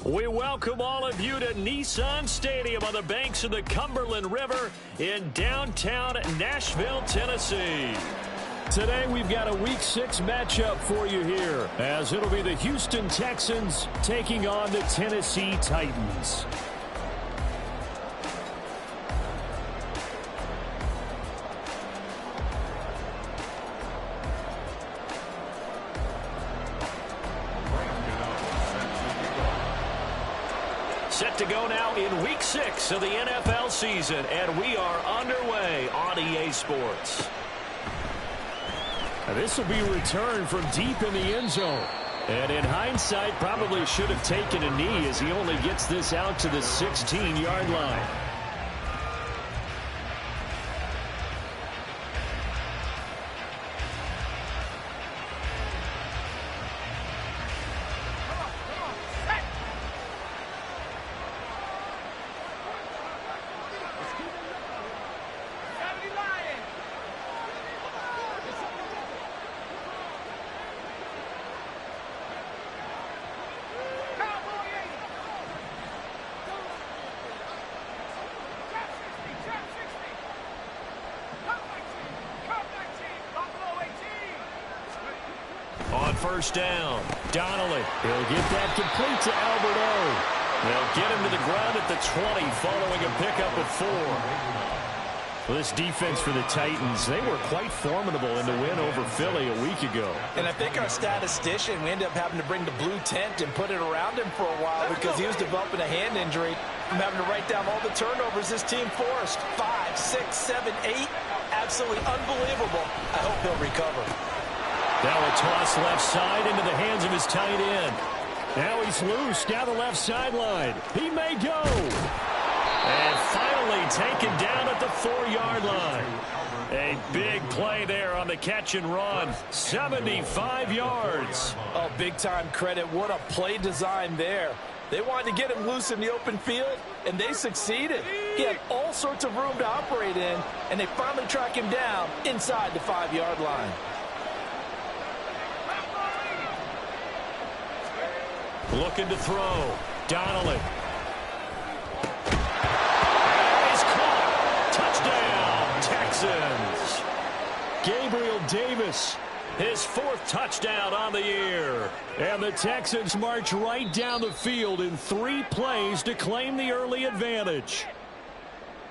We welcome all of you to Nissan Stadium on the banks of the Cumberland River in downtown Nashville, Tennessee. Today we've got a Week 6 matchup for you here, as it'll be the Houston Texans taking on the Tennessee Titans. Set to go now in Week 6 of the NFL season, and we are underway on EA Sports. Now, this will be a return from deep in the end zone. And in hindsight, probably should have taken a knee as he only gets this out to the 16-yard line. On first down, Donnelly. He'll get that complete to Albert O. They'll get him to the ground at the 20 following a pickup of 4. Well, this defense for the Titans, they were quite formidable in the win over Philly a week ago. And I think our statistician, we ended up having to bring the blue tent and put it around him for a while because he was developing a hand injury from having to write down all the turnovers this team forced. 5, 6, 7, 8. Absolutely unbelievable. I hope he'll recover. Now a toss left side into the hands of his tight end. Now he's loose down the left sideline. He may go. And finally taken down at the 4-yard line. A big play there on the catch and run. 75 yards. Oh, big-time credit. What a play design there. They wanted to get him loose in the open field, and they succeeded. He had all sorts of room to operate in, and they finally track him down inside the 5-yard line. Looking to throw. Donnelly. And he's caught. Touchdown, Texans. Gabriel Davis, his 4th touchdown on the year. And the Texans march right down the field in 3 plays to claim the early advantage.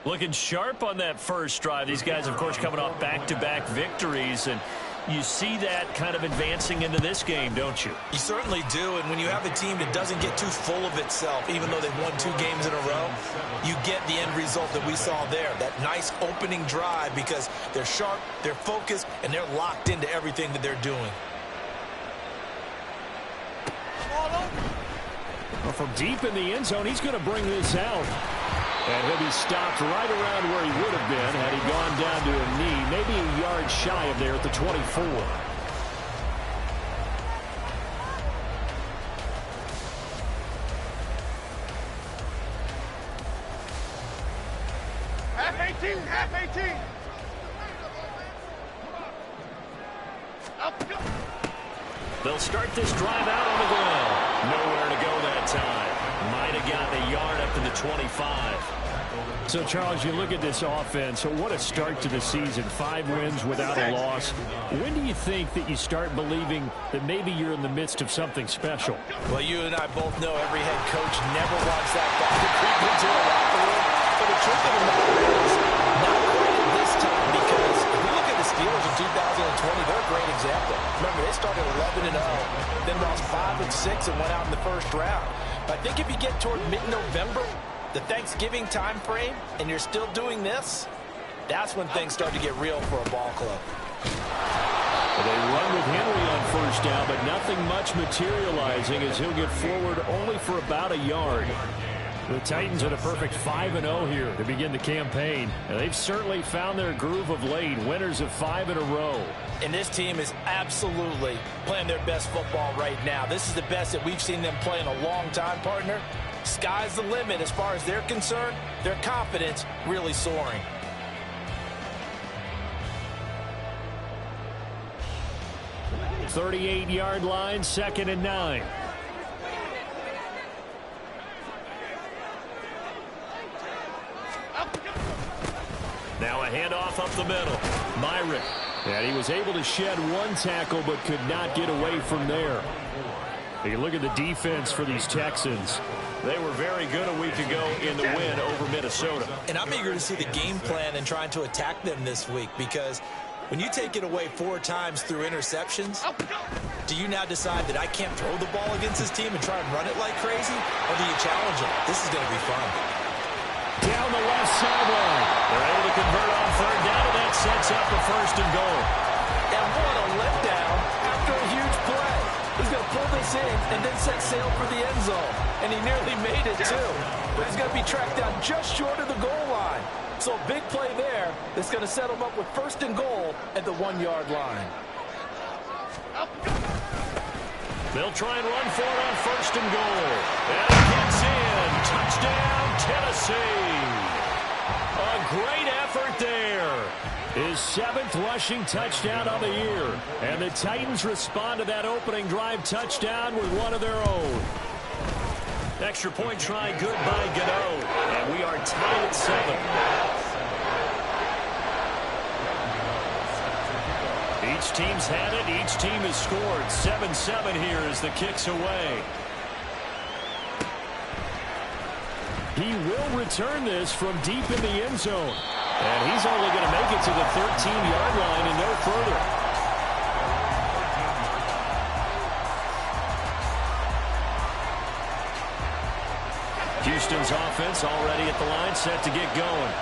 Looking sharp on that first drive. These guys, of course, coming off back-to-back victories, and you see that kind of advancing into this game, don't you? You certainly do, and when you have a team that doesn't get too full of itself, even though they've won 2 games in a row, you get the end result that we saw there, that nice opening drive, because they're sharp, they're focused, and they're locked into everything that they're doing. Well, from deep in the end zone, he's going to bring this out. And he'll be stopped right around where he would have been had he gone down to a knee, maybe a yard shy of there at the 24. Half 18, half 18. They'll start this drive out on the ground. Nowhere to go that time. Might have gotten a yard up to the 25. So, Charles, you look at this offense, so what a start to the season. 5 wins without a loss. When do you think that you start believing that maybe you're in the midst of something special? Well, you and I both know every head coach never wants that guy to creep into a locker room. But the truth of the matter is, not quite at this time, because if we look at the Steelers in 2020, they're a great example. Remember, they started 11-0, then lost 5 and 6 and went out in the first round. But I think if you get toward mid-November, the Thanksgiving time frame, and you're still doing this, that's when things start to get real for a ball club. Well, they run with Henry on first down, but nothing much materializing as he'll get forward only for about a yard. The Titans at a perfect 5-0 here to begin the campaign. And they've certainly found their groove of late, winners of 5 in a row. And this team is absolutely playing their best football right now. This is the best that we've seen them play in a long time, partner. Sky's the limit as far as they're concerned. Their confidence really soaring. 38-yard line, 2nd and 9. up the middle. Myrick. And he was able to shed one tackle but could not get away from there. You look at the defense for these Texans. They were very good a week ago in the win over Minnesota. And I'm eager to see the game plan and trying to attack them this week, because when you take it away 4 times through interceptions, do you now decide that I can't throw the ball against this team and try and run it like crazy? Or do you challenge them? This is going to be fun. Down the left sideline. They're able to convert on third down, and that sets up the first and goal. And what a letdown after a huge play. He's going to pull this in and then set sail for the end zone. And he nearly made it, too. But he's going to be tracked down just short of the goal line. So a big play there that's going to set him up with first and goal at the 1-yard line. They'll try and run for it on first and goal. And it gets in. Touchdown, Tennessee. A great effort there. His 7th rushing touchdown of the year. And the Titans respond to that opening drive touchdown with one of their own. Extra point try good by Gano. And we are tied at 7. Each team's had it. Each team has scored. 7-7 here as the kick's away. He will return this from deep in the end zone. And he's only going to make it to the 13-yard line and no further. Houston's offense already at the line, set to get going.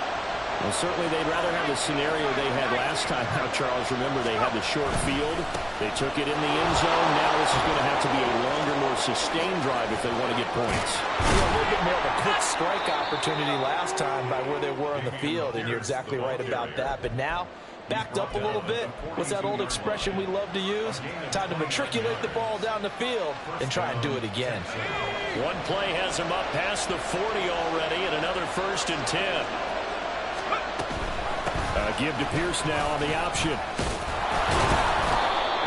Well, certainly they'd rather have the scenario they had last time. Now, Charles, remember they had the short field. They took it in the end zone. Now this is going to have to be a longer, more sustained drive if they want to get points. A little bit more of a quick strike opportunity last time by where they were on the field, and you're exactly right about that. But now, backed up a little bit. What's that old expression we love to use? Time to matriculate the ball down the field and try and do it again. One play has him up past the 40 already, and another 1st and 10. Give to Pierce now on the option.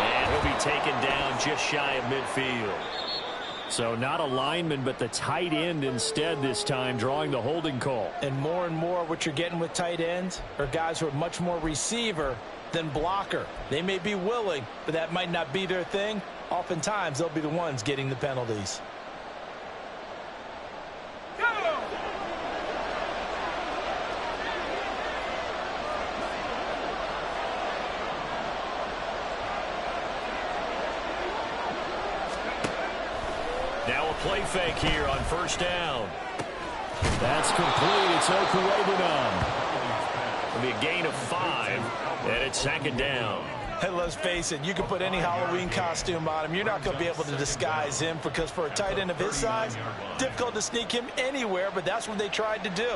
And he'll be taken down just shy of midfield. So not a lineman, but the tight end instead this time, drawing the holding call. And more what you're getting with tight ends are guys who are much more receiver than blocker. They may be willing, but that might not be their thing. Oftentimes, they'll be the ones getting the penalties. Now a play fake here on first down. That's complete. It's Okurebunom. It'll be a gain of 5, and it's 2nd down. Hey, let's face it, you can put any Halloween costume on him. You're not going to be able to disguise him, because for a tight end of his size, difficult to sneak him anywhere, but that's what they tried to do.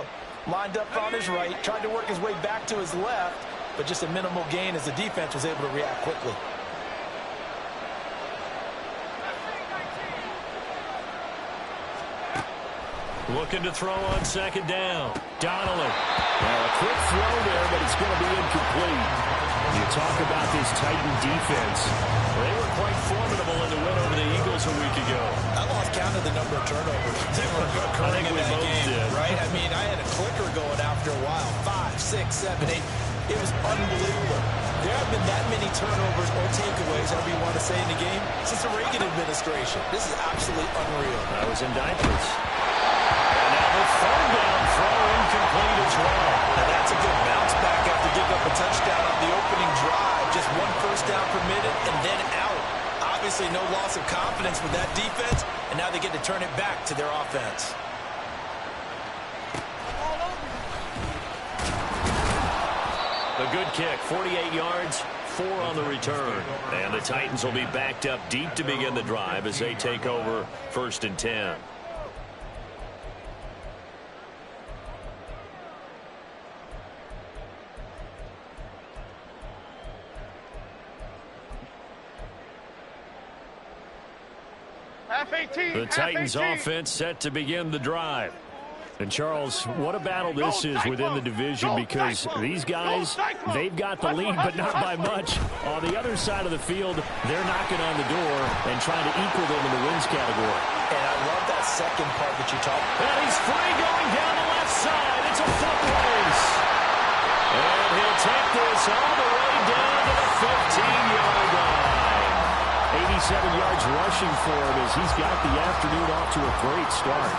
Lined up on his right, tried to work his way back to his left, but just a minimal gain as the defense was able to react quickly. Looking to throw on 2nd down. Donnelly. Well, a quick throw there, but it's going to be incomplete. You talk about this Titan defense. They were quite formidable in the win over the Eagles a week ago. I lost count of the number of turnovers they were occurring in that game, right? I mean, I had a clicker going after a while. 5, 6, 7, 8. It was unbelievable. There have been that many turnovers or takeaways, however you want to say, in the game since the Reagan administration. This is absolutely unreal. I was in diapers. And now the 3rd down throw incomplete as well. Now that's a good bounce back after giving up a touchdown on the opening drive. Just 1 first down permitted and then out. Obviously no loss of confidence with that defense, and now they get to turn it back to their offense. A good kick, 48 yards, 4 on the return. And the Titans will be backed up deep to begin the drive as they take over 1st and 10. The Titans offense set to begin the drive. And Charles, what a battle this is within the division, because these guys, they've got the lead, but not by much. On the other side of the field, they're knocking on the door and trying to equal them in the wins category. And I love that second part that you talked about. And he's free going down the left side. It's a foot race. And he'll take this all the way down to the 15-yard line. 87 yards rushing for him as he's got the afternoon off to a great start.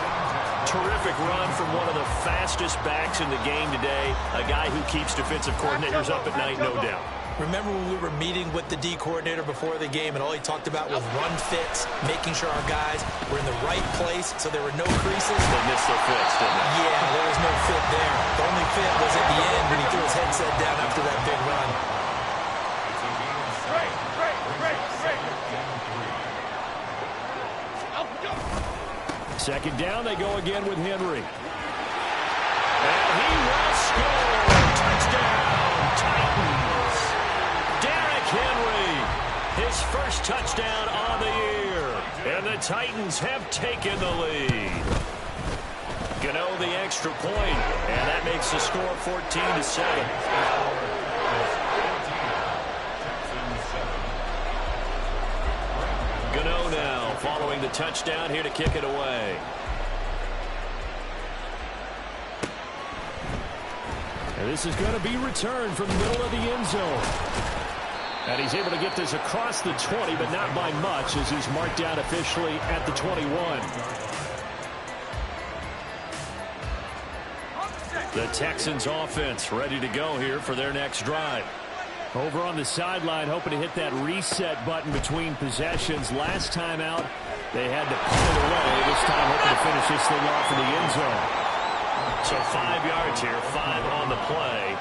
Terrific run from one of the fastest backs in the game today. A guy who keeps defensive coordinators up at night, no doubt. Remember when we were meeting with the D coordinator before the game and all he talked about was run fits, making sure our guys were in the right place so there were no creases? They missed their fits, didn't they? Yeah, there was no fit there. The only fit was at the end when he threw his headset down after that big run. Second down, they go again with Henry. And he will score. Touchdown, Titans. Derrick Henry, his first touchdown on the year. And the Titans have taken the lead. Gano the extra point, and that makes the score 14-7. Gano now following the touchdown here to kick it away. And this is going to be returned from the middle of the end zone. And he's able to get this across the 20, but not by much as he's marked down officially at the 21. The Texans offense ready to go here for their next drive. Over on the sideline, hoping to hit that reset button between possessions. Last time out, they had to pull it away. This time, hoping to finish this thing off in the end zone. So 5 yards here, 5 on the play.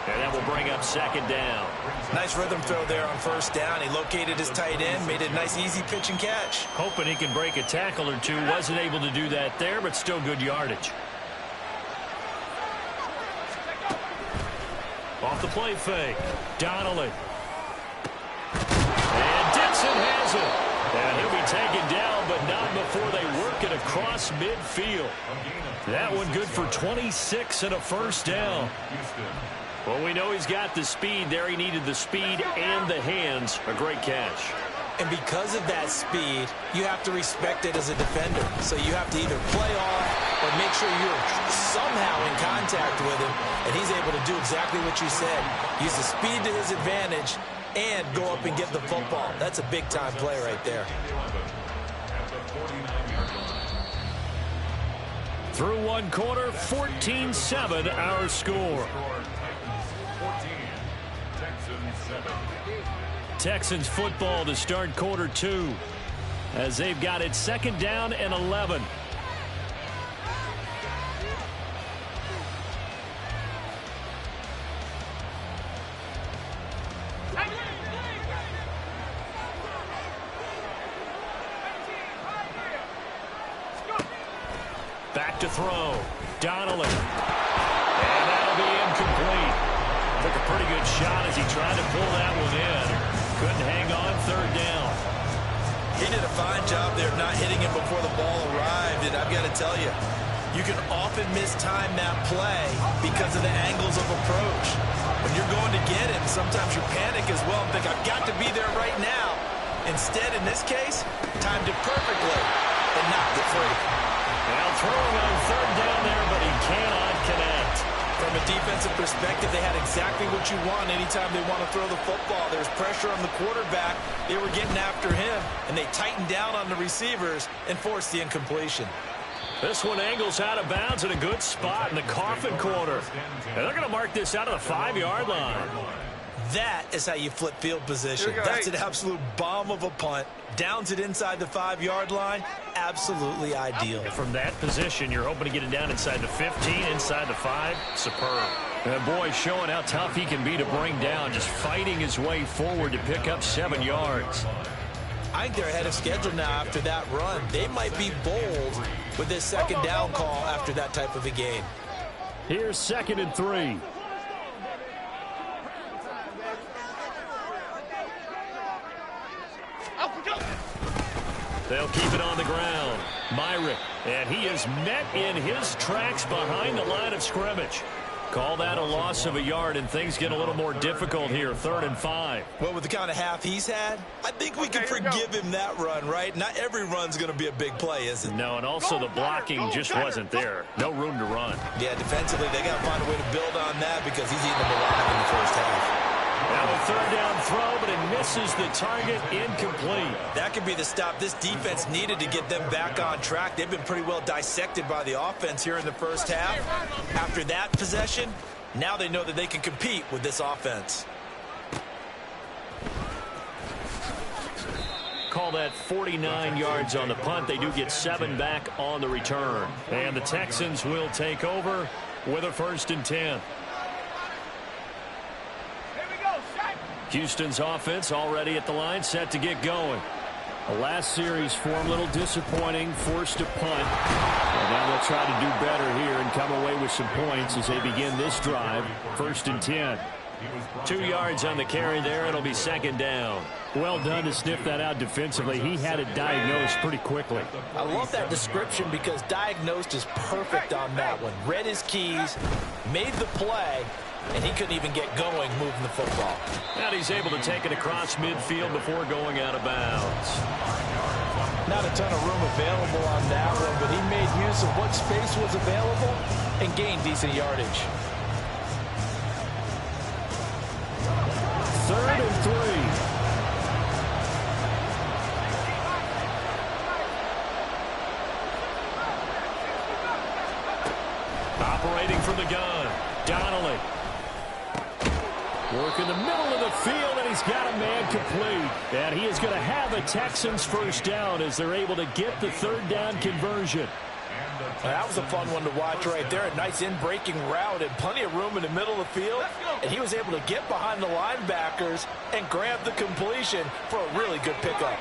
And that will bring up second down. Nice rhythm throw there on first down. He located his tight end, made it a nice, easy pitch and catch. Hoping he can break a tackle or two. Wasn't able to do that there, but still good yardage. Off the play fake. Donnelly. And Dixon has it. And he'll be taken down, but not before they work it across midfield. That one good for 26 and a first down. Well, we know he's got the speed there. He needed the speed and the hands. A great catch. And because of that speed, you have to respect it as a defender. So you have to either play off or make sure you're somehow in contact with him. And he's able to do exactly what you said. Use the speed to his advantage and go up and get the football. That's a big-time play right there. Through one quarter, 14-7 our score. Texans football to start quarter two as they've got it second down and 11. Back to throw. Donnelly. And that'll be incomplete. Took a pretty good shot as he tried to pull that one in. Couldn't hang on third down. He did a fine job there of not hitting him before the ball arrived. And I've got to tell you, you can often mistime that play because of the angles of approach. When you're going to get him, sometimes you panic as well and think, I've got to be there right now. Instead, in this case, timed it perfectly and knocked it free. Now throwing on third down there, but he cannot connect. From a defensive perspective, they had exactly what you want anytime they want to throw the football. There's pressure on the quarterback. They were getting after him, and they tightened down on the receivers and forced the incompletion. This one angles out of bounds in a good spot in the coffin corner. And they're going to mark this out of the 5-yard line. That is how you flip field position. That's an absolute bomb of a punt. Downs it inside the 5-yard line. Absolutely ideal. And from that position, you're hoping to get it down inside the 15, inside the 5. Superb. And boy, showing how tough he can be to bring down, just fighting his way forward to pick up 7 yards. I think they're ahead of schedule now after that run. They might be bold with this second down call after that type of a game. Here's 2nd and 3. They'll keep it on the ground. Myrick, and he is met in his tracks behind the line of scrimmage. Call that a loss of a yard, and things get a little more difficult here. 3rd and 5. Well, with the kind of half he's had, I think we can forgive him that run, right? Not every run's going to be a big play, is it? No, and also the blocking just wasn't there. No room to run. Yeah, defensively, they got to find a way to build on that because he's eating them alive in the first half. Now a 3rd down throw, but it misses the target. Incomplete. That could be the stop this defense needed to get them back on track. They've been pretty well dissected by the offense here in the first half. After that possession, now they know that they can compete with this offense. Call that 49 yards on the punt. They do get 7 back on the return. And the Texans will take over with a 1st and 10. Houston's offense already at the line, set to get going. The last series form a little disappointing, forced to punt. And now they'll try to do better here and come away with some points as they begin this drive. 1st and 10. 2 yards on the carry there. It'll be 2nd down. Well done to sniff that out defensively. He had it diagnosed pretty quickly. I love that description because diagnosed is perfect on that one. Read his keys, made the play, and he couldn't even get going moving the football. And he's able to take it across midfield before going out of bounds. Not a ton of room available on that one, but he made use of what space was available and gained decent yardage. 3rd and 3. Operating from the gun, Donnelly. Work in the middle of the field, and he's got a man complete. And he is going to have a Texans 1st down as they're able to get the 3rd down conversion. That was a fun one to watch right there. A nice in-breaking route and plenty of room in the middle of the field. And he was able to get behind the linebackers and grab the completion for a really good pickup.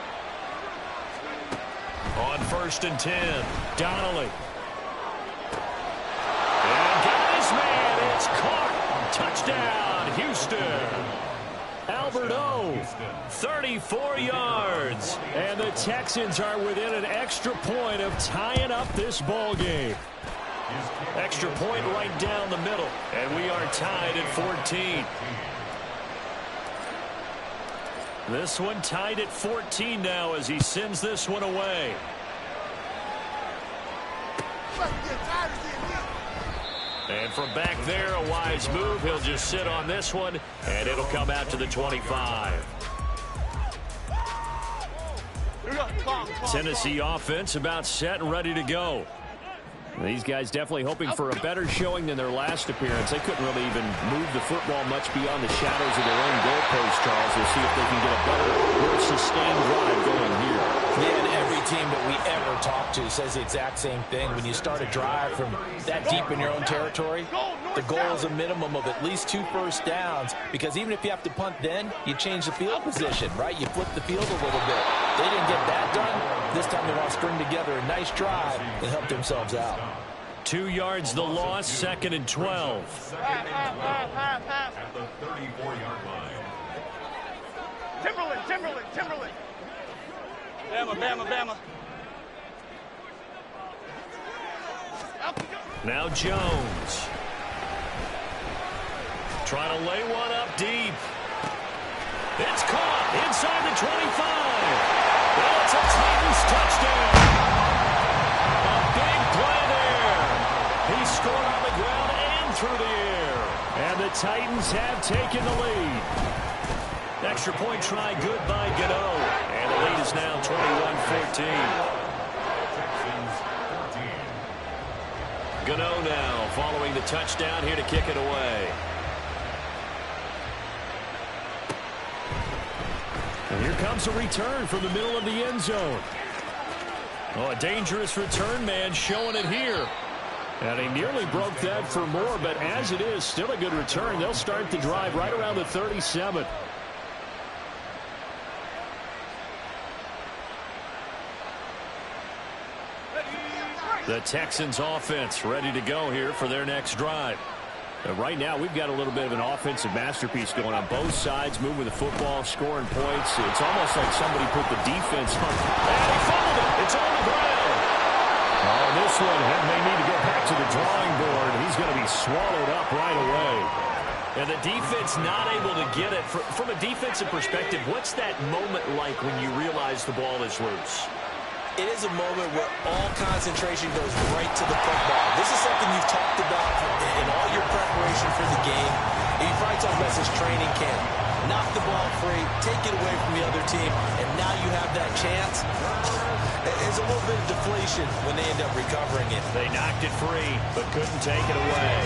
On 1st and 10, Donnelly. And got his man. It's caught. Touchdown, Houston. Albert O, 34 yards. And the Texans are within an extra point of tying up this ball game. Extra point right down the middle. And we are tied at 14. This one tied at 14 now as he sends this one away. And from back there, a wise move. He'll just sit on this one, and it'll come out to the 25. Tennessee offense about set and ready to go. These guys definitely hoping for a better showing than their last appearance. They couldn't really even move the football much beyond the shadows of their own goalpost, Charles. We'll see if they can get a better, more sustained drive going here. Yeah, and every team that we ever talk to says the exact same thing. When you start a drive from that deep in your own territory, the goal is a minimum of at least 2 first downs, because even if you have to punt then, you change the field position, right? You flip the field a little bit. They didn't get that done. This time they want to string together a nice drive and help themselves out. 2 yards the loss, 2nd and 12. At the 34-yard line. Timberland. Bama. Now Jones. Trying to lay one up deep. It's caught inside the 25. Well, it's a Titans touchdown. A big play there. He scored on the ground and through the air. And the Titans have taken the lead. Extra point try good by Gano. And the lead is now 21-14. Gano now following the touchdown here to kick it away. And here comes a return from the middle of the end zone. Oh, a dangerous return man showing it here. And he nearly broke that for more, but as it is, still a good return. They'll start the drive right around the 37. The Texans offense ready to go here for their next drive. Right now, we've got a little bit of an offensive masterpiece going on both sides, moving the football, scoring points. It's almost like somebody put the defense on. And he fumbled it. It's on the ground. Oh, this one may need to go back to the drawing board. He's going to be swallowed up right away. And the defense not able to get it. From a defensive perspective, what's that moment like when you realize the ball is loose? It is a moment where all concentration goes right to the football. This is something you've talked about in all your preparation for the game. And you probably talked about this training camp. Knock the ball free, take it away from the other team, and now you have that chance. There's a little bit of deflation when they end up recovering it. They knocked it free, but couldn't take it away.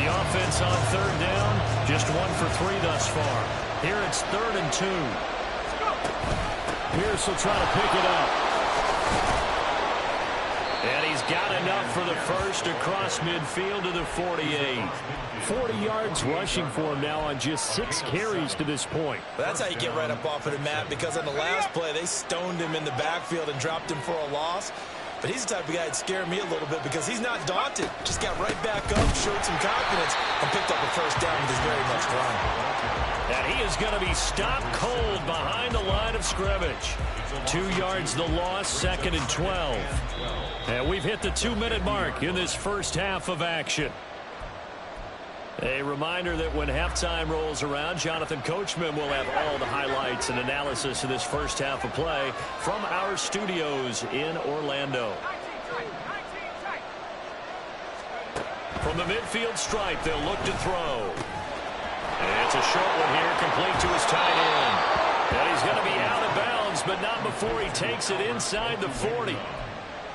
The offense on third down, just 1 for 3 thus far. Here it's 3rd and 2. Pierce will try to pick it up. And he's got enough for the first across midfield to the 48. 40 yards rushing for him now on just 6 carries to this point. That's how you get right up off of the mat, because on the last play, they stoned him in the backfield and dropped him for a loss. But he's the type of guy that scared me a little bit because he's not daunted. Just got right back up, showed some confidence, and picked up a first down with his very next run. And he is going to be stopped cold behind the line of scrimmage. 2 yards the loss, 2nd and 12. And we've hit the 2-minute mark in this first half of action. A reminder that when halftime rolls around, Jonathan Coachman will have all the highlights and analysis of this first half of play from our studios in Orlando. From the midfield stripe, they'll look to throw. And it's a short one here, complete to his tight end. And he's going to be out of bounds, but not before he takes it inside the 40.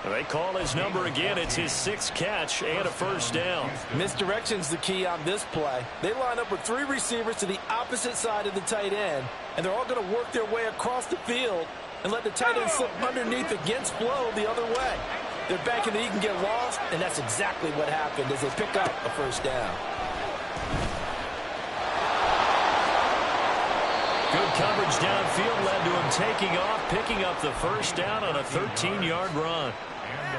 They call his number again. It's his 6th catch and a first down. Misdirection's the key on this play. They line up with 3 receivers to the opposite side of the tight end, and they're all going to work their way across the field and let the tight end slip underneath against flow the other way. They're banking that he can get lost, and that's exactly what happened as they pick up a first down. Good coverage downfield led to him taking off, picking up the first down on a 13-yard run.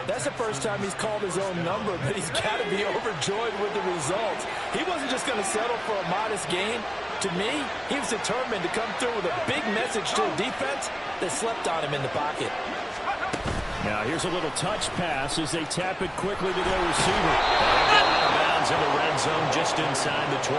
That's the first time he's called his own number, but he's got to be overjoyed with the results. He wasn't just going to settle for a modest gain. To me, he was determined to come through with a big message to a defense that slept on him in the pocket. Now here's a little touch pass as they tap it quickly to their receiver. Out of bounds in the red zone just inside the 20.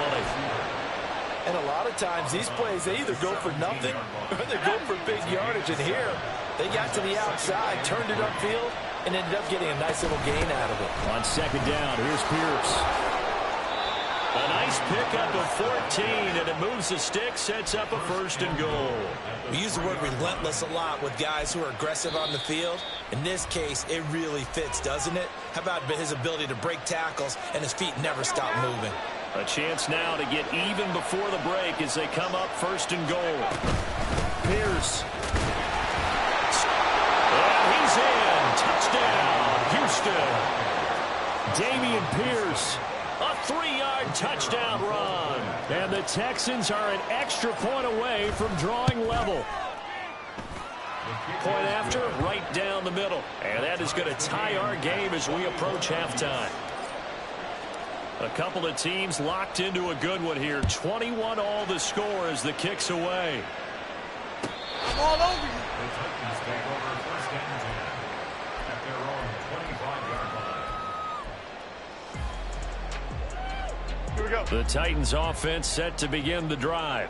And a lot of times these plays, they either go for nothing or they go for big yardage. And here, they got to the outside, turned it upfield, and ended up getting a nice little gain out of it. On 2nd down, here's Pierce. A nice pickup of 14, and it moves the stick, sets up a 1st and goal. We use the word relentless a lot with guys who are aggressive on the field. In this case, it really fits, doesn't it? How about his ability to break tackles and his feet never stop moving? A chance now to get even before the break as they come up 1st and goal. Pierce. And he's in. Touchdown, Houston. Dameon Pierce. A 3-yard touchdown run. And the Texans are an extra point away from drawing level. Point after, right down the middle. And that is going to tie our game as we approach halftime. A couple of teams locked into a good one here. 21 all the score as the kick's away. I'm all over you. The Titans take over 1st and 10 at their own 25-yard line. Here we go. The Titans offense set to begin the drive.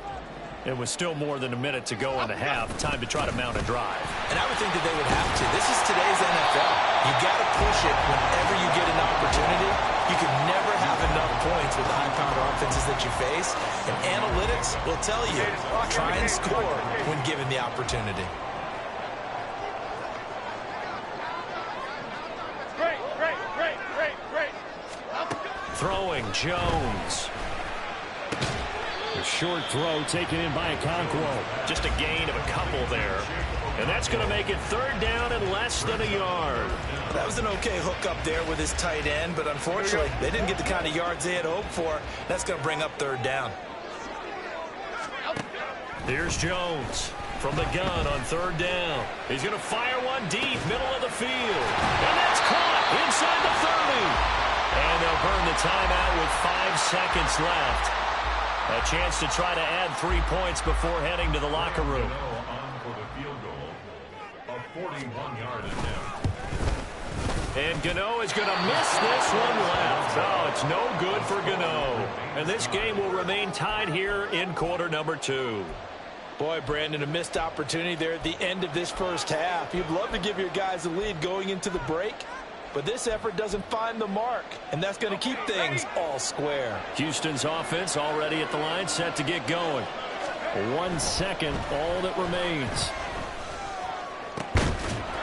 It was still more than a minute to go in the half. Time to try to mount a drive. And I would think that they would have to. This is today's NFL. You got to push it whenever you get an opportunity. You can never have enough points with the high-powered offenses that you face. And analytics will tell you, try and score when given the opportunity. Great. Throwing Jones. A short throw taken in by Okonkwo. Just a gain of a couple there. And that's going to make it 3rd down and less than a yard. That was an okay hook up there with his tight end, but unfortunately, they didn't get the kind of yards they had hoped for. That's going to bring up 3rd down. Here's Jones from the gun on 3rd down. He's going to fire one deep, middle of the field. And that's caught inside the 30. And they'll burn the timeout with 5 seconds left. A chance to try to add 3 points before heading to the locker room. On for the field goal, a 41-yard attempt. And Gano is going to miss this one left. Oh, it's no good for Gano. And this game will remain tied here in quarter number 2. Boy, Brandon, a missed opportunity there at the end of this first half. You'd love to give your guys a lead going into the break, but this effort doesn't find the mark, and that's going to keep things all square. Houston's offense already at the line, set to get going. 1 second, all that remains.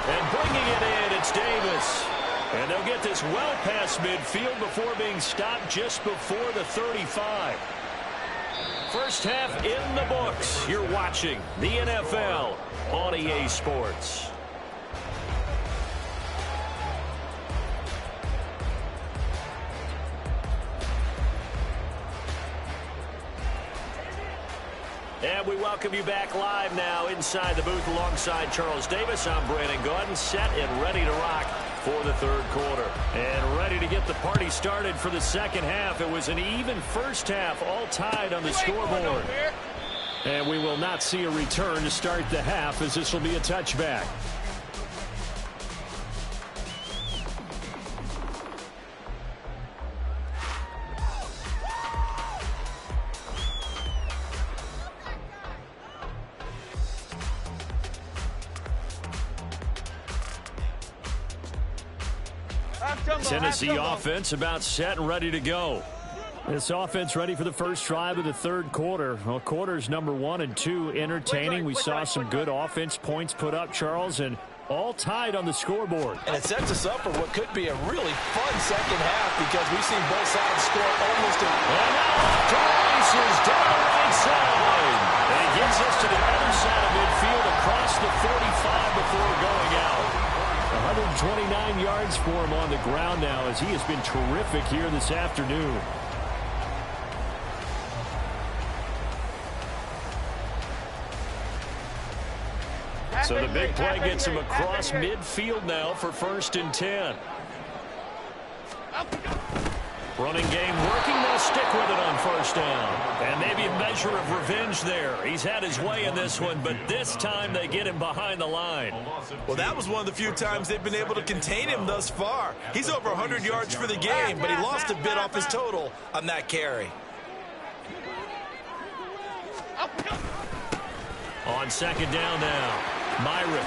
And bringing it in, it's Davis. And they'll get this well past midfield before being stopped just before the 35. First half in the books. You're watching the NFL on EA Sports. And we welcome you back live now inside the booth alongside Charles Davis. I'm Brandon Gordon, set and ready to rock for the third quarter. And ready to get the party started for the second half. It was an even first half, all tied on the scoreboard. And we will not see a return to start the half, as this will be a touchback. Tennessee offense about set and ready to go. This offense ready for the first drive of the third quarter. Well, quarters number 1 and 2 entertaining. We saw some good offense points put up, Charles, and all tied on the scoreboard. And it sets us up for what could be a really fun second half because we've seen both sides score almost in. And now races down the right side. And he gets us to the other side of midfield across the 45 before going out. 129 yards for him on the ground now, as he has been terrific here this afternoon. So the big play gets him across midfield now for 1st and 10. Running game working. They'll stick with it on 1st down. And maybe a measure of revenge there. He's had his way in this one, but this time they get him behind the line. Well, that was one of the few times they've been able to contain him thus far. He's over 100 yards for the game, but he lost a bit off his total on that carry. On 2nd down now, Myrick.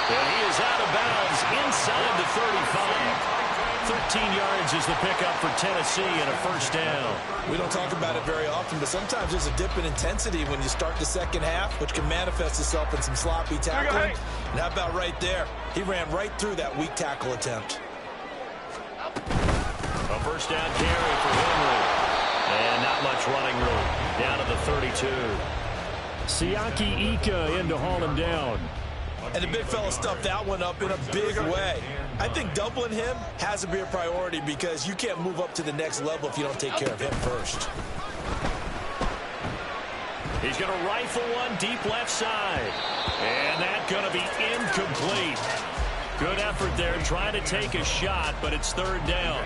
And he is out of bounds inside the 35. 13 yards is the pickup for Tennessee and a 1st down. We don't talk about it very often, but sometimes there's a dip in intensity when you start the second half, which can manifest itself in some sloppy tackling. And how about right there? He ran right through that weak tackle attempt. A 1st down carry for Henry. And not much running room. Down to the 32. Siaki Ika in to haul him down. And the big fella stuffed that one up in a big way. I think doubling him has to be a priority because you can't move up to the next level if you don't take care of him first. He's going to rifle one deep left side. And that's going to be incomplete. Good effort there trying to take a shot, but it's 3rd down.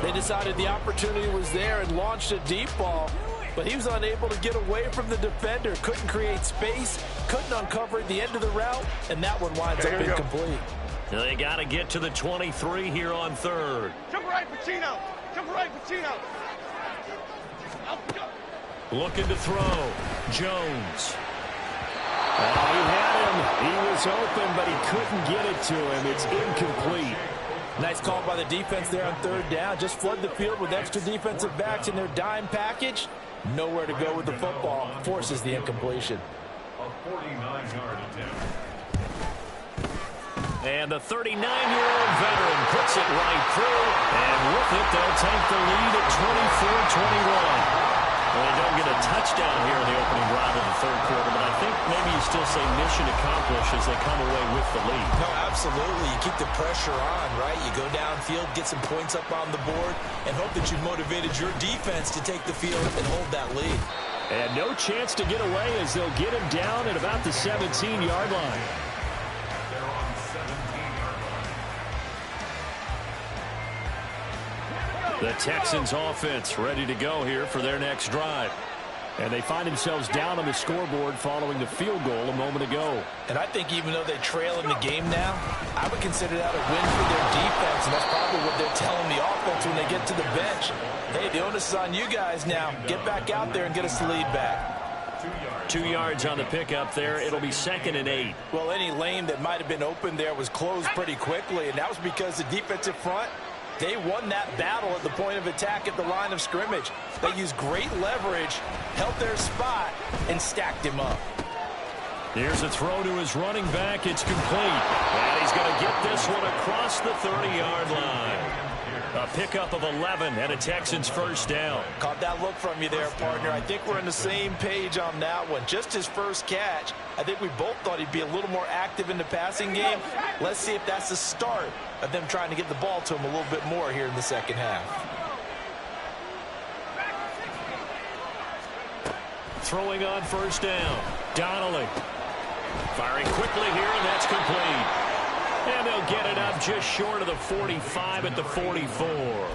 They decided the opportunity was there and launched a deep ball, but he was unable to get away from the defender. Couldn't create space, couldn't uncover at the end of the route, and that one winds up incomplete. They got to get to the 23 here on 3rd. Jump right, Pacino. Jump right, Pacino. Looking to throw. Jones. Oh, he had him. He was open, but he couldn't get it to him. It's incomplete. Nice call by the defense there on 3rd down. Just flood the field with extra defensive backs in their dime package. Nowhere to go with the football. Forces the incompletion. A 49-yard attempt. And the 39-year-old veteran puts it right through. And with it, they'll take the lead at 24-21. Well, they don't get a touchdown here in the opening drive of the third quarter, but I think maybe you still say mission accomplished as they come away with the lead. No, absolutely. You keep the pressure on, right? You go downfield, get some points up on the board, and hope that you've motivated your defense to take the field and hold that lead. And no chance to get away as they'll get him down at about the 17-yard line. The Texans offense ready to go here for their next drive. And they find themselves down on the scoreboard following the field goal a moment ago. And I think even though they trail in the game now, I would consider that a win for their defense, and that's probably what they're telling the offense when they get to the bench. Hey, the onus is on you guys now. Get back out there and get us the lead back. 2 yards on the pickup there. It'll be 2nd and 8. Well, any lane that might have been open there was closed pretty quickly, and that was because the defensive front, they won that battle at the point of attack at the line of scrimmage. They used great leverage, held their spot, and stacked him up. Here's a throw to his running back. It's complete. And he's going to get this one across the 30-yard line. A pickup of 11 and a Texans first down. Caught that look from you there, partner. I think we're on the same page on that one. Just his first catch. I think we both thought he'd be a little more active in the passing game. Let's see if that's the start of them trying to get the ball to him a little bit more here in the second half. Throwing on first down. Donnelly. Firing quickly here, and that's complete. And they'll get it up just short of the 45 at the 44.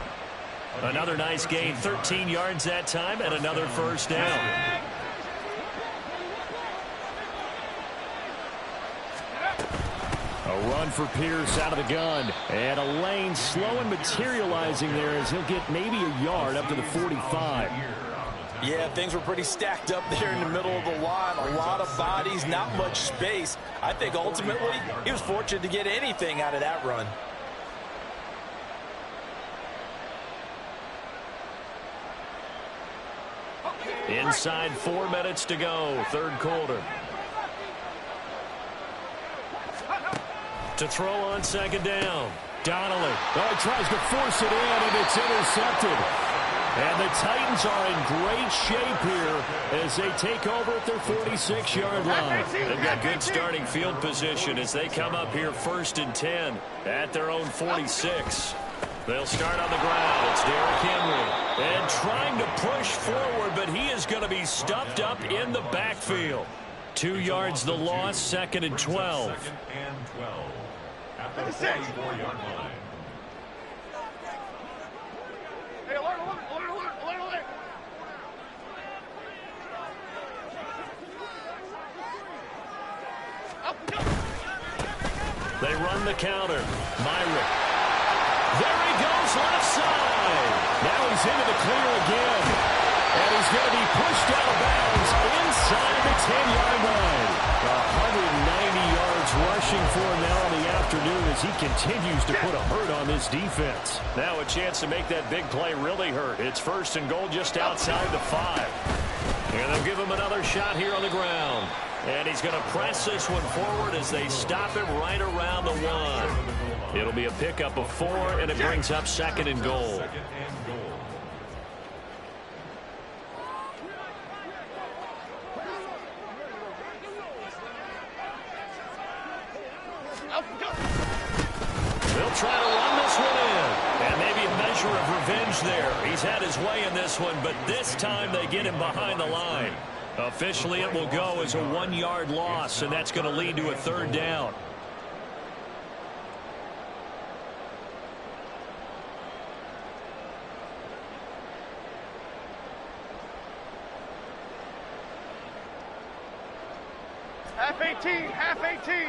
Another nice gain, 13 yards that time, and another first down. A run for Pierce out of the gun. And a lane slow and materializing there as he'll get maybe a yard up to the 45. Yeah, things were pretty stacked up there in the middle of the line. A lot of bodies, not much space. I think ultimately he was fortunate to get anything out of that run. Inside 4 minutes to go, third quarter. To throw on second down. Donnelly. Oh, he tries to force it in, and it's intercepted. And the Titans are in great shape here as they take over at their 46-yard line. They've got good starting field position as they come up here 1st and 10 at their own 46. They'll start on the ground. It's Derrick Henry. And trying to push forward, but he is going to be stuffed up in the backfield. 2 yards the loss, 2nd and 12. 2nd and 12. At the 44-yard line. Hey, alert, alert, alert, alert, alert, alert. They run the counter. Myrick. There he goes, left side. Now he's into the clear again. And he's going to be pushed out of bounds inside the 10-yard line. 190 yards rushing for him now in the afternoon as he continues to put a hurt on this defense. Now a chance to make that big play really hurt. It's 1st and goal just outside the 5. And they'll give him another shot here on the ground. And he's going to press this one forward as they stop him right around the 1. It'll be a pickup of 4, and it brings up 2nd and goal. 2nd and goal. They'll try to run this one in. And maybe a measure of revenge there. He's had his way in this one, but this time they get him behind the line. Officially, it will go as a 1-yard loss, and that's going to lead to a 3rd down. Half 18, half 18.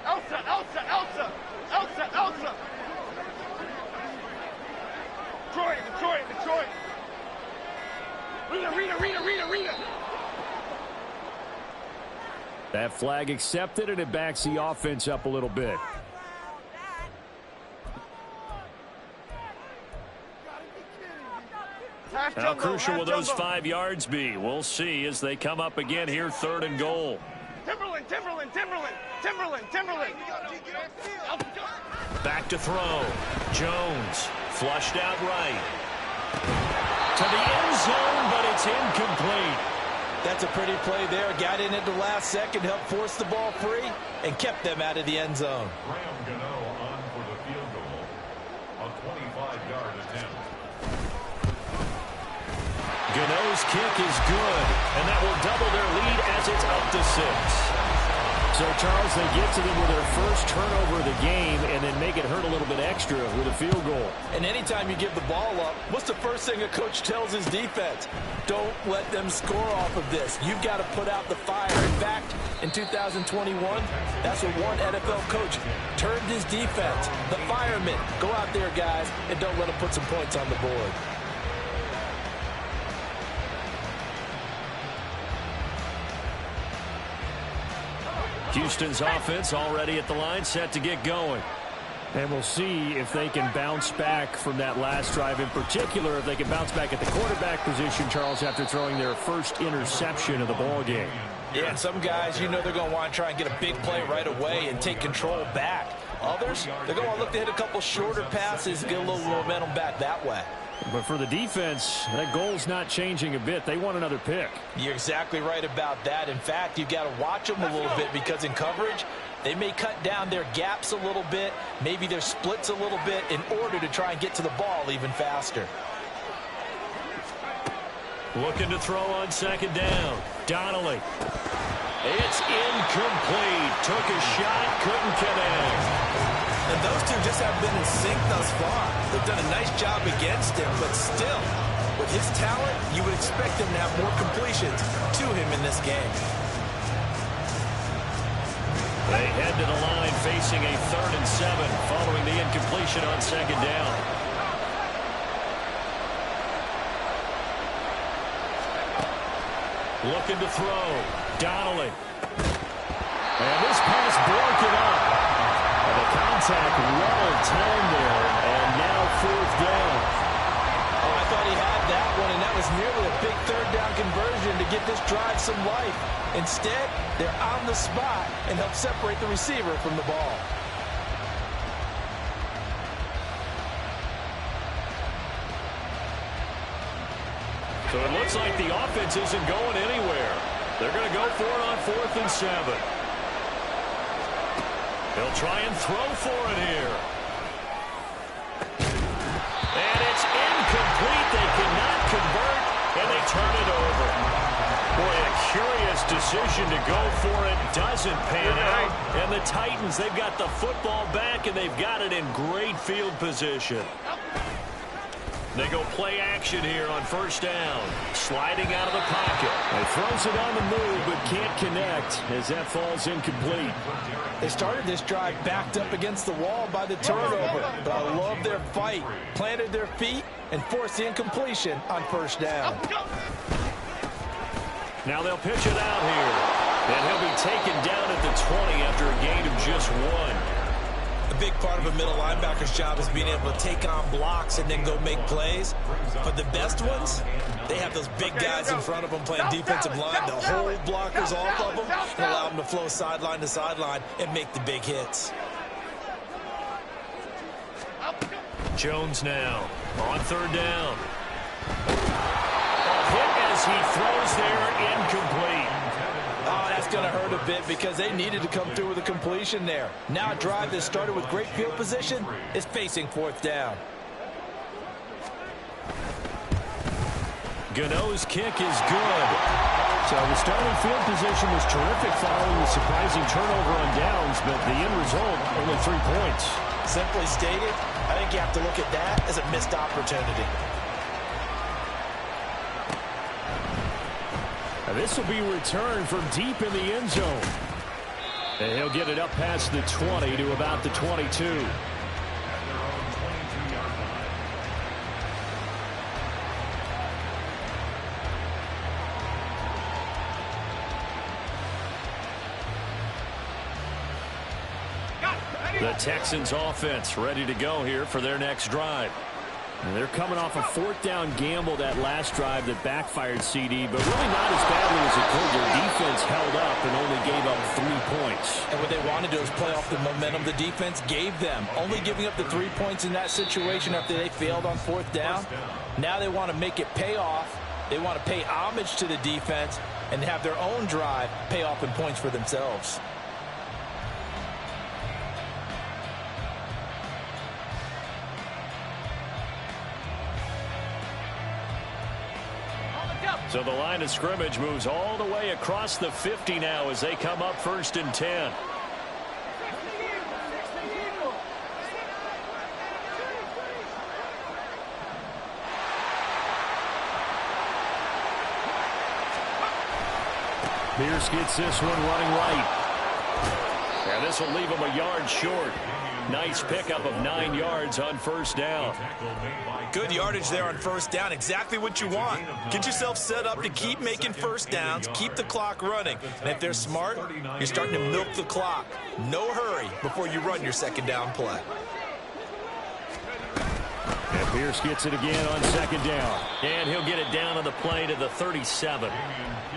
Elsa, Elsa, Elsa, Elsa, Elsa. Detroit, Detroit, Detroit. Rita, Rita, Rita, Rita, Rita. That flag accepted, and it backs the offense up a little bit. How crucial will those 5 yards be? We'll see as they come up again here, 3rd and goal. Timberland, Timberland, Timberland, Timberland, Timberland. Back to throw. Jones flushed out right. To the end zone, but it's incomplete. That's a pretty play there. Got in at the last second, helped force the ball free, and kept them out of the end zone. Graham Gano on for the field goal. A 25-yard attempt. Gano's kick is good, and that will double their lead as it's up to 6. So, Charles, they get to them with their first turnover of the game and then make it hurt a little bit extra with a field goal. And anytime you give the ball up, what's the first thing a coach tells his defense? Don't let them score off of this. You've got to put out the fire. In fact, in 2021, that's what one NFL coach turned his defense. The firemen. Go out there, guys, and don't let them put some points on the board. Houston's offense already at the line, set to get going. And we'll see if they can bounce back from that last drive, in particular if they can bounce back at the quarterback position, Charles, after throwing their first interception of the ball game. Yeah, and some guys, you know they're going to want to try and get a big play right away and take control back. Others, they're going to want to look to hit a couple shorter passes, get a little momentum back that way. But for the defense, that goal's not changing a bit. They want another pick. You're exactly right about that. In fact, you've got to watch them a little bit because in coverage, they may cut down their gaps a little bit, maybe their splits a little bit in order to try and get to the ball even faster. Looking to throw on second down. Donnelly. It's incomplete. Took a shot, couldn't connect. And those two just haven't been in sync thus far. They've done a nice job against him, but still, with his talent, you would expect him to have more completions to him in this game. They head to the line facing a 3rd and 7 following the incompletion on second down. Looking to throw. Donnelly. And this pass broken up. And the contact well timed there. And now 4th down. Oh, I thought he had that one, and that was nearly a big 3rd down conversion to get this drive some life. Instead, they're on the spot and help separate the receiver from the ball. So it looks like the offense isn't going anywhere. They're going to go for it on 4th and 7. They'll try and throw for it here. And it's incomplete. They cannot convert, and they turn it over. Boy, a curious decision to go for it. Doesn't pan out. And the Titans, they've got the football back, and they've got it in great field position. They go play action here on 1st down. Sliding out of the pocket. He throws it on the move, but can't connect as that falls incomplete. They started this drive backed up against the wall by the turnover, but I love their fight. Planted their feet and forced the incompletion on 1st down. Now they'll pitch it out here. And he'll be taken down at the 20 after a gain of just 1. A big part of a middle linebacker's job is being able to take on blocks and then go make plays. But the best ones, they have those big guys in front of them playing defensive line to hold blockers off of them and allow them to flow sideline to sideline and make the big hits. Jones now on 3rd down. A hit as he throws there, incomplete. Oh, that's going to hurt a bit because they needed to come through with a completion there. Now a drive that started with great field position is facing 4th down. Gano's kick is good. So the starting field position was terrific following the surprising turnover on downs, but the end result, only 3 points. Simply stated, I think you have to look at that as a missed opportunity. This will be returned from deep in the end zone. And he'll get it up past the 20 to about the 22. The Texans offense ready to go here for their next drive. And they're coming off a 4th down gamble that last drive that backfired CD, but really not as badly as it could. Their defense held up and only gave up 3 points. And what they want to do is play off the momentum the defense gave them. Only giving up the 3 points in that situation after they failed on 4th down. Now they want to make it pay off. They want to pay homage to the defense and have their own drive pay off in points for themselves. So the line of scrimmage moves all the way across the 50 now as they come up 1st and 10. Pierce gets this one running right. And this will leave him a yard short. Nice pickup of 9 yards on 1st down. Good yardage there on 1st down. Exactly what you want. Get yourself set up to keep making 1st downs, keep the clock running. And if they're smart, you're starting to milk the clock. No hurry before you run your 2nd down play. And Pierce gets it again on 2nd down. And he'll get it down on the play to the 37.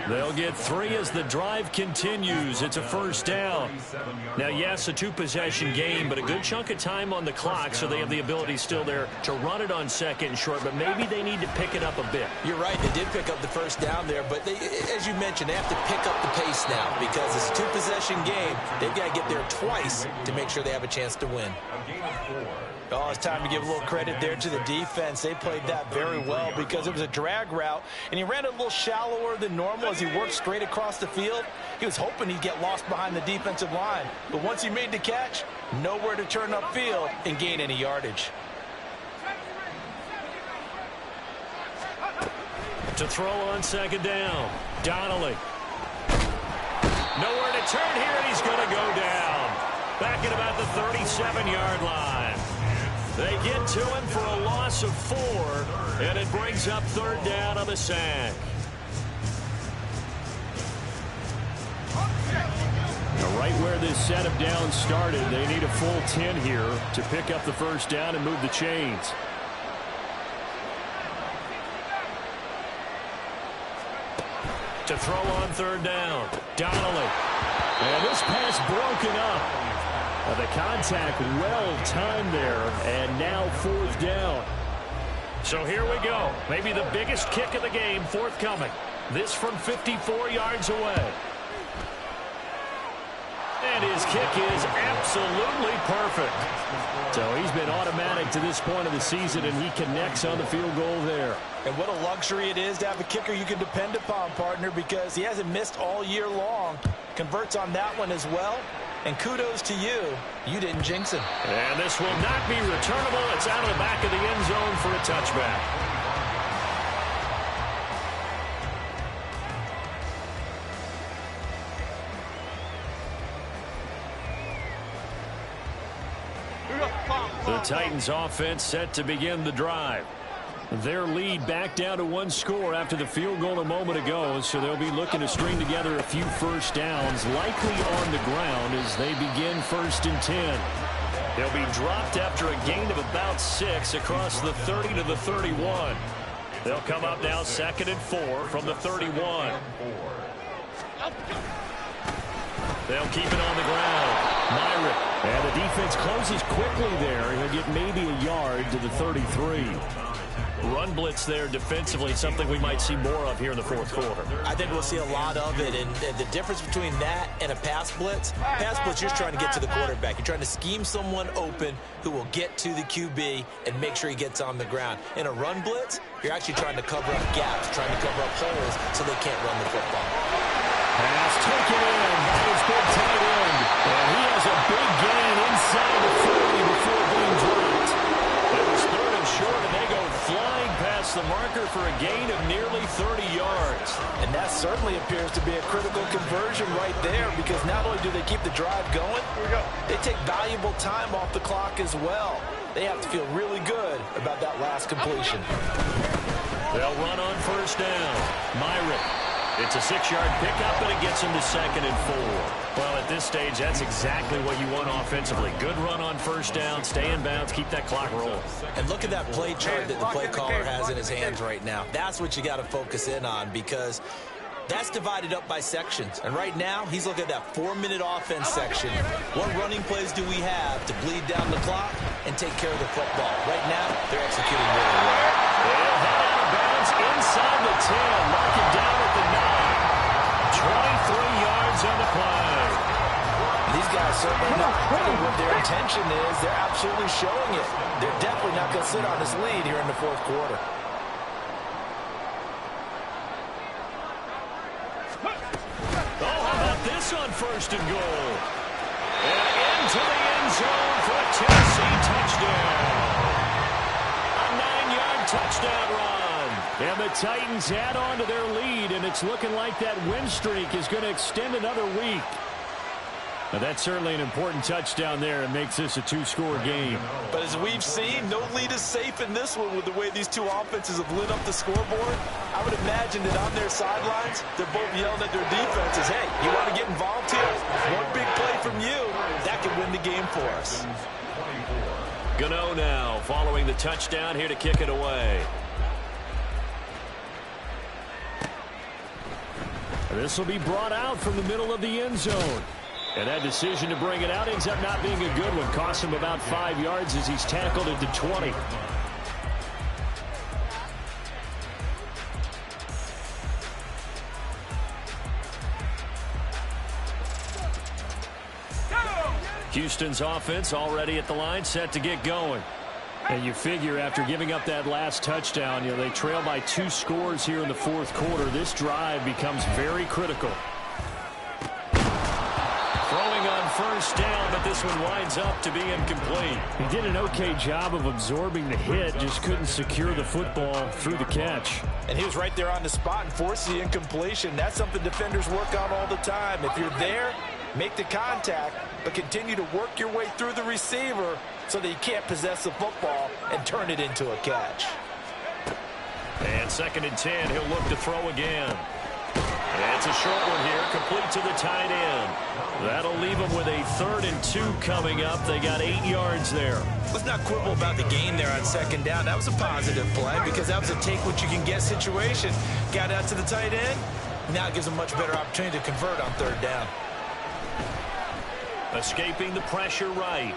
They'll get 3 as the drive continues. It's a 1st down. Now, yes, a 2-possession game, but a good chunk of time on the clock, so they have the ability still there to run it on 2nd and short, but maybe they need to pick it up a bit. You're right. They did pick up the 1st down there, but they, as you mentioned, they have to pick up the pace now because it's a 2-possession game. They've got to get there twice to make sure they have a chance to win. Oh, it's time to give a little credit there to the defense. They played that very well because it was a drag route, and he ran it a little shallower than normal as he worked straight across the field. He was hoping he'd get lost behind the defensive line. But once he made the catch, nowhere to turn upfield and gain any yardage. To throw on 2nd down, Donnelly. Nowhere to turn here, and he's going to go down. Back at about the 37-yard line. They get to him for a loss of 4, and it brings up 3rd down on the sack. Now, right where this set of downs started, they need a full 10 here to pick up the 1st down and move the chains. To throw on 3rd down, Donnelly. And this pass broken up. The contact well timed there, and now 4th down. So here we go. Maybe the biggest kick of the game forthcoming. This from 54 yards away. And his kick is absolutely perfect. So he's been automatic to this point of the season, and he connects on the field goal there. And what a luxury it is to have a kicker you can depend upon, partner, because he hasn't missed all year long. Converts on that one as well. And kudos to you. You didn't jinx him. And this will not be returnable. It's out of the back of the end zone for a touchback. The Titans offense set to begin the drive. Their lead back down to 1 score after the field goal a moment ago, so they'll be looking to string together a few 1st downs, likely on the ground as they begin 1st and 10. They'll be dropped after a gain of about 6 across the 30 to the 31. They'll come up now 2nd and 4 from the 31. They'll keep it on the ground. Myrick. And the defense closes quickly there. He'll get maybe a yard to the 33. Run blitz there defensively, something we might see more of here in the 4th quarter. I think we'll see a lot of it, and the difference between that and a pass blitz, you're just trying to get to the quarterback. You're trying to scheme someone open who will get to the QB and make sure he gets on the ground. In a run blitz, you're actually trying to cover up gaps, trying to cover up holes so they can't run the football. Pass taken in by his big tight end, and he has a big gain inside the 40 before being dropped. It was 3rd and short, and they go flying past the marker for a gain of nearly 30 yards. And that certainly appears to be a critical conversion right there, because not only do they keep the drive going, they take valuable time off the clock as well. They have to feel really good about that last completion. They'll run on 1st down. Myrick. It's a 6-yard pickup, and it gets him to 2nd and 4. Well, at this stage, that's exactly what you want offensively. Good run on 1st down, stay in bounds, keep that clock rolling. And look at that play chart that the play caller has in his hands right now. That's what you got to focus in on, because that's divided up by sections. And right now, he's looking at that 4-minute offense section. What running plays do we have to bleed down the clock and take care of the football? Right now, they're executing really well. They'll head out of bounds inside the 10, mark it down at the 9. 23 yards on the play. These guys certainly know what their intention is. They're absolutely showing it. They're definitely not going to sit on this lead here in the 4th quarter. first and goal. And into the end zone for a Tennessee touchdown. A 9-yard touchdown run. And the Titans add on to their lead, and it's looking like that win streak is going to extend another week. Now, that's certainly an important touchdown there. It makes this a 2-score game. But as we've seen, no lead is safe in this one with the way these two offenses have lit up the scoreboard. I would imagine that on their sidelines, they're both yelling at their defenses, hey, you want to get involved here? One big play from you, that could win the game for us. Gano now following the touchdown here to kick it away. This will be brought out from the middle of the end zone. And that decision to bring it out ends up not being a good one. Cost him about 5 yards as he's tackled at the 20. Houston's offense already at the line, set to get going. And you figure after giving up that last touchdown, they trail by 2 scores here in the fourth quarter. This drive becomes very critical. Throwing on first down, but this one winds up to be incomplete. He did an okay job of absorbing the hit, just couldn't secure the football through the catch. And he was right there on the spot and forced the incompletion. That's something defenders work on all the time. If you're there, make the contact, but continue to work your way through the receiver so that you can't possess the football and turn it into a catch. And 2nd and 10, he'll look to throw again. And it's a short one here, complete to the tight end. That'll leave them with a 3rd and 2 coming up. They got 8 yards there. Let's not quibble about the gain there on 2nd down. That was a positive play because that was a take-what-you-can-get situation. Got out to the tight end. Now it gives them a much better opportunity to convert on 3rd down. Escaping the pressure right.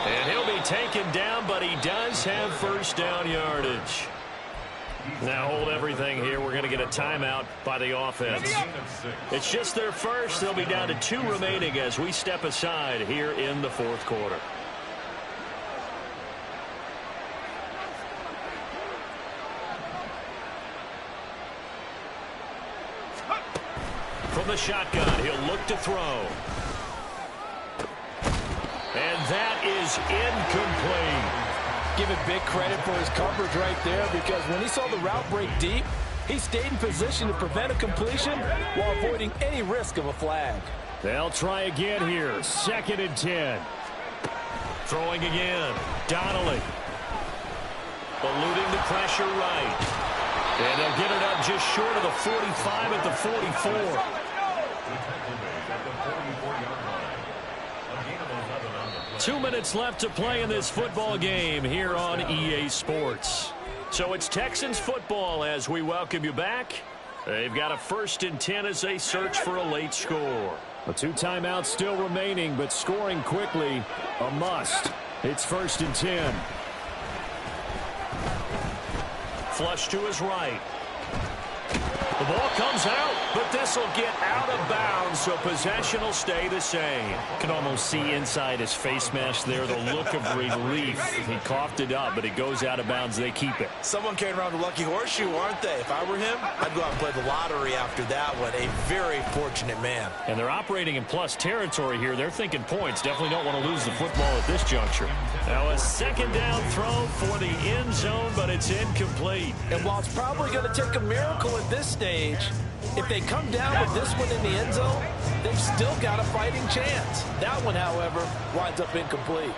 And he'll be taken down, but he does have first down yardage. Now hold everything here. We're going to get a timeout by the offense. It's just their first. They'll be down to 2 remaining as we step aside here in the fourth quarter. From the shotgun, he'll look to throw. And that is incomplete. Give it big credit for his coverage right there because when he saw the route break deep, he stayed in position to prevent a completion while avoiding any risk of a flag. They'll try again here. 2nd and 10. Throwing again. Donnelly. Eluding the pressure right. And they'll get it up just short of the 45 at the 44. 2 minutes left to play in this football game here on EA Sports. So it's Texans football as we welcome you back. They've got a 1st and 10 as they search for a late score. 2 timeouts still remaining, but scoring quickly, a must. It's 1st and 10. Flush to his right. The ball comes out, but this will get out of bounds, so possession will stay the same. You can almost see inside his face mask there the look of relief. He coughed it up, but it goes out of bounds. They keep it. Someone carrying around the lucky horseshoe, aren't they? If I were him, I'd go out and play the lottery after that one. A very fortunate man. And they're operating in plus territory here. They're thinking points. Definitely don't want to lose the football at this juncture. Now a 2nd down throw for the end zone, but it's incomplete. And while it's probably going to take a miracle at this stage, if they come down with this one in the end zone, they've still got a fighting chance. That one, however, winds up incomplete.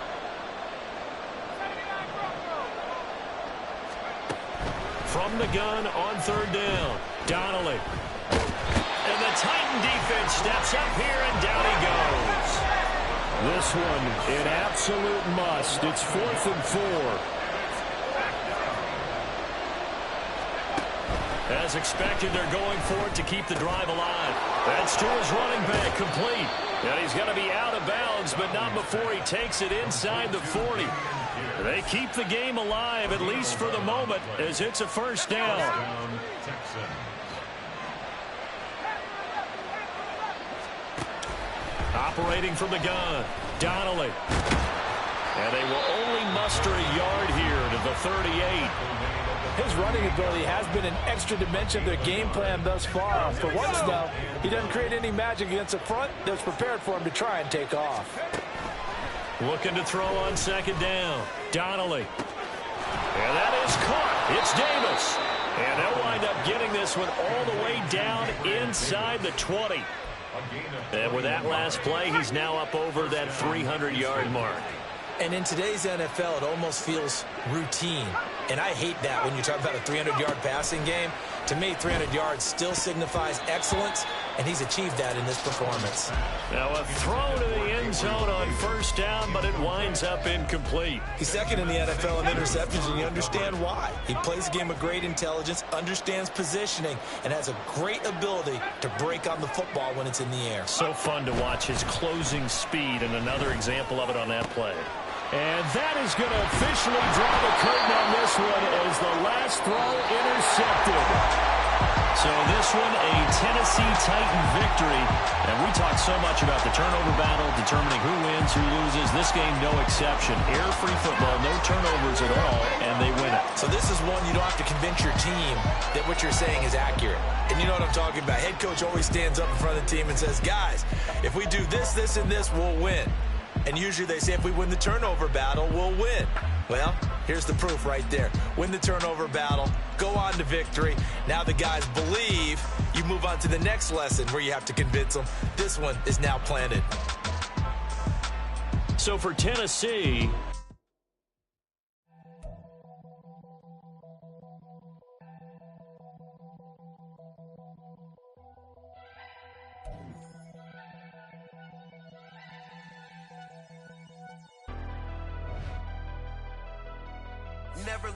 From the gun on 3rd down, Donnelly. And the Titan defense steps up here, and down he goes. This one, an absolute must. It's 4th and 4. As expected, they're going for it to keep the drive alive. That's to his running back, complete. And he's going to be out of bounds, but not before he takes it inside the 40. They keep the game alive, at least for the moment, as it's a 1st down. Operating from the gun, Donnelly. And they will only muster a yard here to the 38. His running ability has been an extra dimension of their game plan thus far. For once, though, he doesn't create any magic against the front that's prepared for him to try and take off. Looking to throw on second down. Donnelly. And that is caught. It's Davis. And they'll wind up getting this one all the way down inside the 20. And with that last play, he's now up over that 300-yard mark. And in today's NFL, it almost feels routine. And I hate that when you talk about a 300-yard passing game. To me, 300 yards still signifies excellence, and he's achieved that in this performance. Now a throw to the end zone on first down, but it winds up incomplete. He's second in the NFL in interceptions, and you understand why. He plays a game of great intelligence, understands positioning, and has a great ability to break on the football when it's in the air. So fun to watch his closing speed, and another example of it on that play. And that is going to officially draw the curtain on this one as the last throw intercepted. So this one, a Tennessee Titan victory. And we talk so much about the turnover battle, determining who wins, who loses. This game, no exception. Air-free football, no turnovers at all, and they win it. So this is one you don't have to convince your team that what you're saying is accurate. And you know what I'm talking about. Head coach always stands up in front of the team and says, guys, if we do this, this, and this, we'll win. And usually they say if we win the turnover battle, we'll win. Well, here's the proof right there. Win the turnover battle, go on to victory. Now the guys believe. You move on to the next lesson where you have to convince them. This one is now planted. So for Tennessee, never